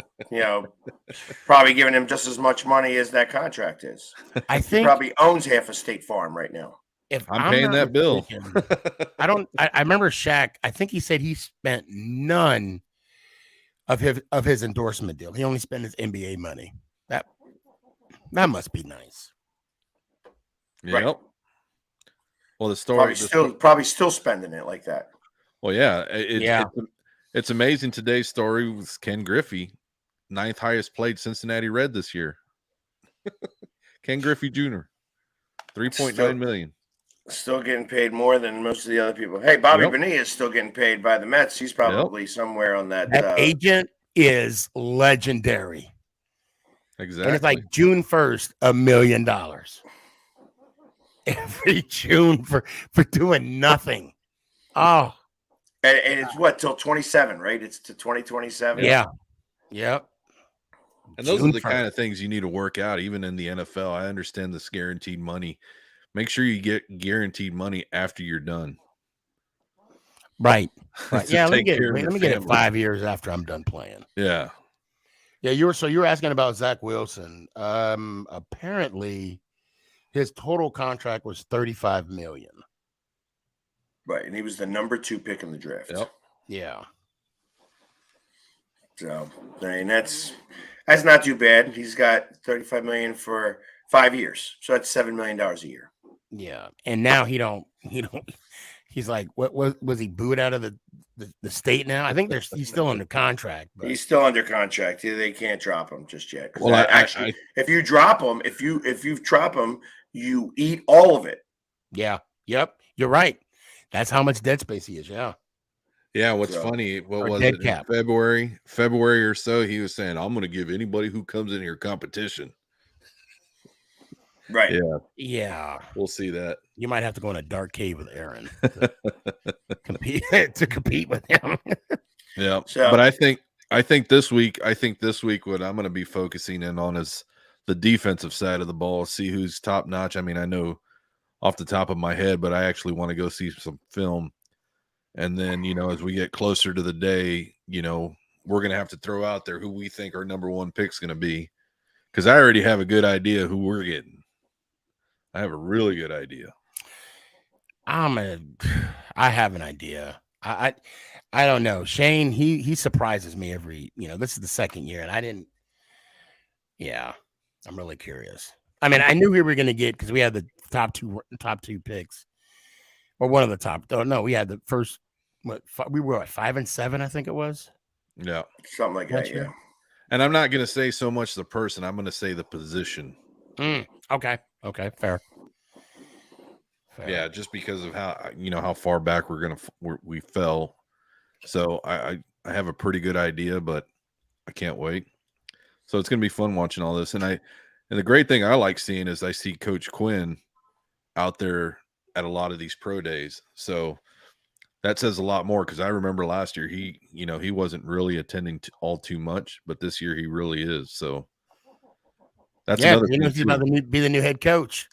B: probably giving him just as much money as that contract is.
C: I think
B: he probably owns half of State Farm right now.
C: If
D: I'm paying that bill.
C: I remember Shaq, I think he said he spent none of his endorsement deal. He only spent his NBA money. That must be nice.
D: Yep.
B: Right.
D: Well, the story
B: probably still spending it like that.
D: Well, yeah, it's amazing. Today's story was Ken Griffey, 9th highest played Cincinnati Red this year. Ken Griffey Jr., $3.9 million.
B: Still getting paid more than most of the other people. Hey, Bobby Bonilla is still getting paid by the Mets. He's probably somewhere on that.
C: That agent is legendary.
D: Exactly.
C: And it's like June 1st, $1 million. Every June for doing nothing. Oh.
B: And it's what, till 27, right? It's to 2027.
C: Yeah. Yep.
D: And those are the kind of things you need to work out, even in the NFL. I understand this guaranteed money. Make sure you get guaranteed money after you're done.
C: Right. Yeah, let me get it 5 years after I'm done playing.
D: Yeah.
C: Yeah, you were asking about Zach Wilson. Apparently his total contract was $35 million.
B: Right, and he was the number 2 pick in the draft.
D: Yep.
C: Yeah.
B: So, I mean, that's not too bad. He's got $35 million for 5 years, so that's $7 million a year.
C: Yeah, and now he's like, what was he booed out of the state now? I think he's still under contract, but
B: He's still under contract. They can't drop him just yet.
D: Well,
B: Actually, if you drop him, if you drop him, you eat all of it.
C: yeah, yep, you're right. That's how much dead space he is. Yeah.
D: Yeah, what's
B: So,
D: funny, what
C: or
D: was
C: dead
D: it,
C: cap.
D: in February or so, he was saying, I'm going to give anybody who comes in here competition.
B: Right.
D: Yeah,
C: Yeah.
D: we'll see that.
C: You might have to go in a dark cave with Aaron to compete with him.
D: Yeah.
B: So-
D: But I think this week what I'm going to be focusing in on is the defensive side of the ball, see who's top notch. I mean, I know off the top of my head, but I actually want to go see some film. And then, as we get closer to the day, we're going to have to throw out there who we think our number one pick's going to be. Because I already have a good idea who we're getting. I have a really good idea.
C: I have an idea. I don't know. Shane, he surprises me every, this is the second year, and I'm really curious. I mean, I knew we were going to get, because we had the top two picks. Or one of the top. Oh, no, we had the first. We were at 5 and 7, I think it was.
D: Yeah,
B: something like that. Yeah.
D: And I'm not going to say so much the person. I'm going to say the position.
C: Okay. Fair.
D: Yeah, just because of how far back we fell. So I have a pretty good idea, but I can't wait. So it's going to be fun watching all this. And the great thing I like seeing is I see Coach Quinn out there at a lot of these pro days. So that says a lot more, because I remember last year he wasn't really attending all too much, but this year he really is. So that's another thing.
C: He's about to be the new head coach.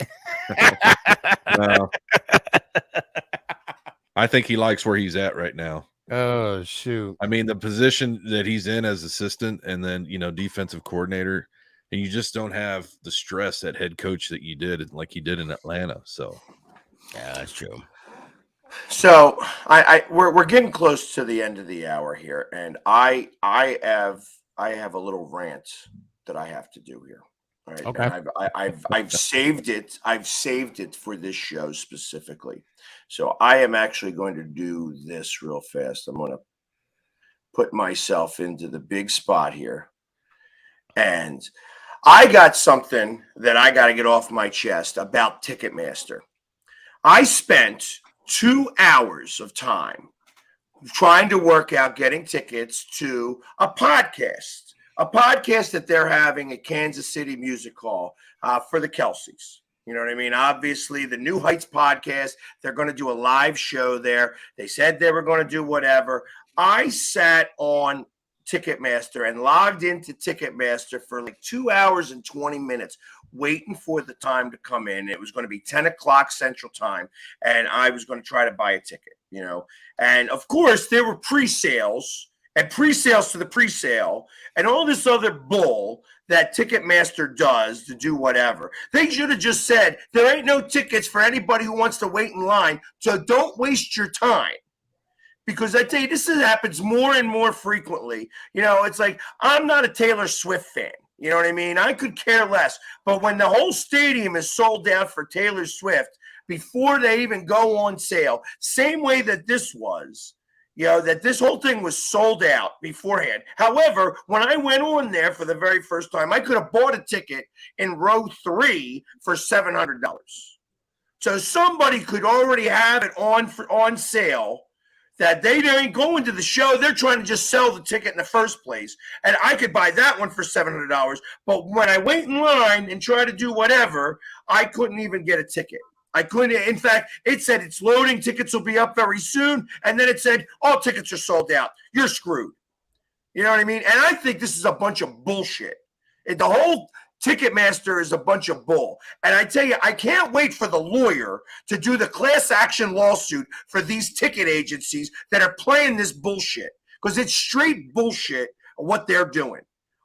D: I think he likes where he's at right now.
C: Oh, shoot.
D: I mean, the position that he's in as assistant and then, defensive coordinator, and you just don't have the stress at head coach that you did like he did in Atlanta. So
C: yeah, that's true.
B: So we're getting close to the end of the hour here, and I have a little rant that I have to do here. All right.
C: Okay.
B: I've saved it. I've saved it for this show specifically. So I am actually going to do this real fast. I'm going to put myself into the big spot here, and I got something that I got to get off my chest about Ticketmaster. I spent 2 hours of time trying to work out getting tickets to a podcast that they're having at Kansas City Music Hall for the Kelseys. You know what I mean? Obviously, the New Heights podcast, they're going to do a live show there. They said they were going to do whatever. I sat on Ticketmaster and logged into Ticketmaster for like 2 hours and 20 minutes waiting for the time to come in. It was going to be 10 o'clock Central Time, and I was going to try to buy a ticket, And, of course, there were pre-sales and pre-sales to the pre-sale and all this other bull that Ticketmaster does to do whatever. They should have just said, there ain't no tickets for anybody who wants to wait in line, so don't waste your time. Because I tell you, this happens more and more frequently. It's like, I'm not a Taylor Swift fan. You know what I mean? I could care less. But when the whole stadium is sold out for Taylor Swift before they even go on sale, same way that this was, that this whole thing was sold out beforehand. However, when I went on there for the very first time, I could have bought a ticket in row 3 for $700. So somebody could already have it on sale, that they ain't going to the show. They're trying to just sell the ticket in the first place. And I could buy that one for $700. But when I wait in line and try to do whatever, I couldn't even get a ticket. I couldn't. In fact, it said it's loading. Tickets will be up very soon. And then it said all tickets are sold out. You're screwed. You know what I mean? And I think this is a bunch of bullshit. The whole Ticketmaster is a bunch of bull. And I tell you, I can't wait for the lawyer to do the class action lawsuit for these ticket agencies that are playing this bullshit, because it's straight bullshit what they're doing.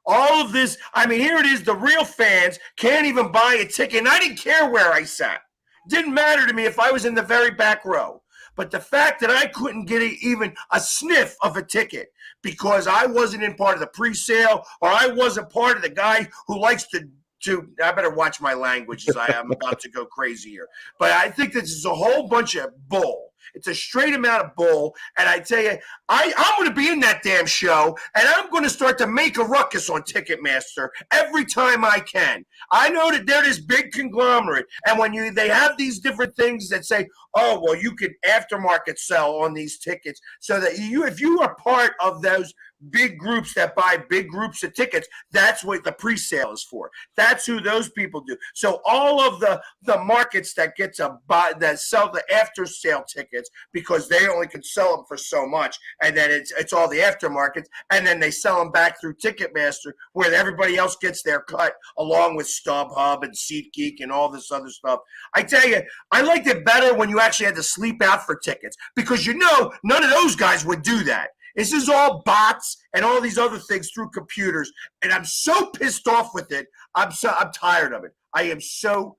B: All of this, I mean, here it is. The real fans can't even buy a ticket. And I didn't care where I sat. It didn't matter to me if I was in the very back row. But the fact that I couldn't get even a sniff of a ticket because I wasn't in part of the pre-sale, or I wasn't part of the guy who likes to I better watch my language as I am about to go crazy here. But I think this is a whole bunch of bull. It's a straight amount of bull. And I tell you, I'm going to be in that damn show, and I'm going to start to make a ruckus on Ticketmaster every time I can. I know that they're this big conglomerate, and when they have these different things that say, oh, well, you could aftermarket sell on these tickets, so that if you are part of those big groups that buy big groups of tickets, that's what the pre-sale is for. That's who those people do. So all of the markets that get to buy, that sell the after sale tickets, because they only can sell them for so much, and then it's all the aftermarkets, and then they sell them back through Ticketmaster, where everybody else gets their cut, along with StubHub and SeatGeek and all this other stuff. I tell you, I liked it better when you actually had to sleep out for tickets, because none of those guys would do that. This is all bots and all these other things through computers, and I'm so pissed off with it. I'm tired of it. I am so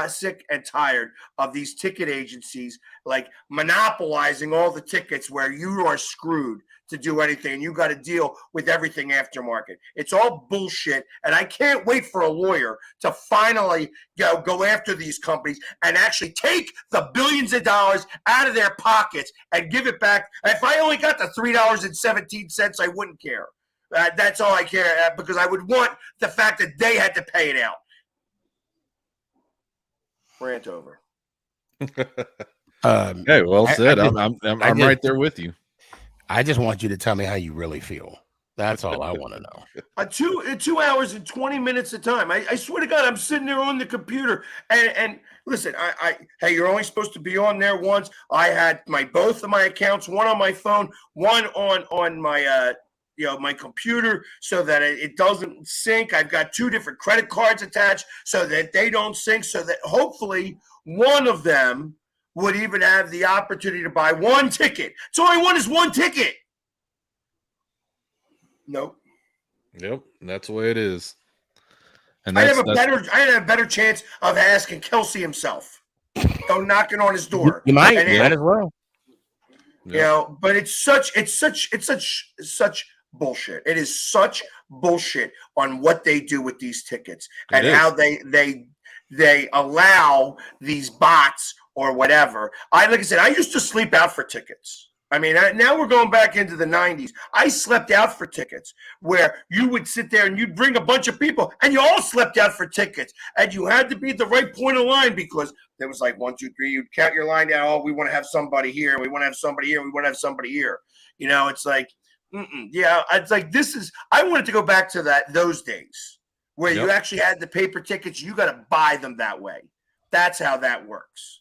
B: sick and tired of these ticket agencies like monopolizing all the tickets, where you are screwed to do anything, and you got to deal with everything aftermarket. It's all bullshit, and I can't wait for a lawyer to finally go after these companies and actually take the billions of dollars out of their pockets and give it back. If I only got the $3.17, I wouldn't care. That's all I care, because I would want the fact that they had to pay it out. Rant over.
D: Hey, well said. I'm right there with you.
C: I just want you to tell me how you really feel. That's all I want to know.
B: 2 hours and 20 minutes of time. I swear to God, I'm sitting there on the computer, and listen, hey, you're only supposed to be on there once. I had both of my accounts, one on my phone, one on my my computer, so that it doesn't sync. I've got 2 different credit cards attached so that they don't sync, so that hopefully one of them would even have the opportunity to buy one ticket. It's all I want is one ticket. Nope.
D: Yep, that's the way it is. And
B: I have a better chance of asking Kelsey himself. Go knocking on his door.
C: You might as well.
B: Yep. But it's such bullshit. It is such bullshit on what they do with these tickets, and how they allow these bots or whatever. Like I said, I used to sleep out for tickets. I mean, now we're going back into the 90s. I slept out for tickets, where you would sit there and you'd bring a bunch of people, and you all slept out for tickets, and you had to be at the right point of line, because there was like 1, 2, 3. You'd count your line down. Oh, we want to have somebody here. We want to have somebody here. We want to have somebody here. It's like, yeah. It's like I wanted to go back to those days where you actually had the paper tickets. You got to buy them that way. That's how that works.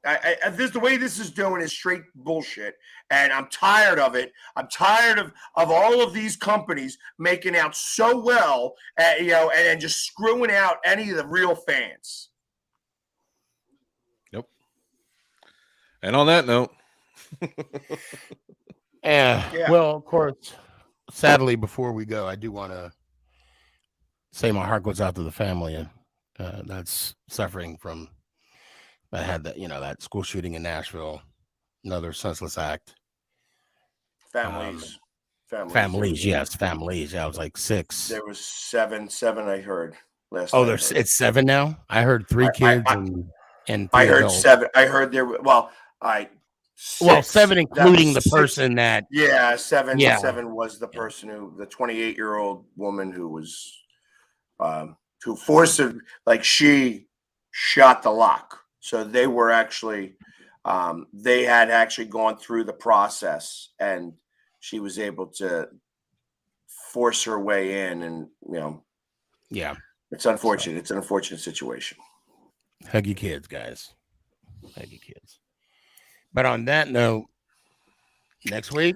B: The way this is doing is straight bullshit, and I'm tired of it. I'm tired of all of these companies making out so well, and just screwing out any of the real fans.
D: Yep. And on that note,
C: yeah. Well, of course, sadly, before we go, I do want to say my heart goes out to the family that's suffering from. I had that school shooting in Nashville, another senseless act.
B: Families.
C: Yes, families. Yeah, I was like 6.
B: There was seven. I heard last.
C: Oh, it's 7 now. I heard 3 kids and 3
B: I heard
C: adults.
B: 7. I heard there. Well,
C: 7 including the person that.
B: Yeah, 7.
C: Yeah.
B: 7 was the person the 28-year-old woman who was, who forced it, like she shot the lock. So they were actually, they had actually gone through the process, and she was able to force her way in, and
C: yeah,
B: it's unfortunate. It's an unfortunate situation.
C: Hug your kids, guys. Hug your kids. But on that note, next week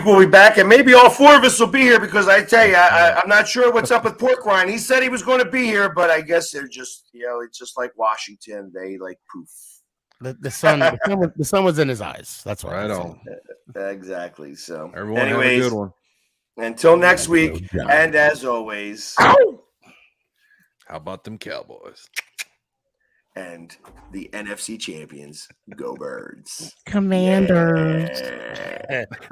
C: we'll be back, and maybe all 4 of us will be here, because I tell you, I'm not sure what's up with Pork Rind. He said he was going to be here, but I guess they're just, it's just like Washington. They like poof. The sun was in his eyes. That's why.
D: Right on.
B: Exactly. So,
D: everyone, anyways, have a good one.
B: Until next week, and as always,
D: how about them Cowboys?
B: And the NFC champions, go Birds.
C: Commanders.
B: Yeah.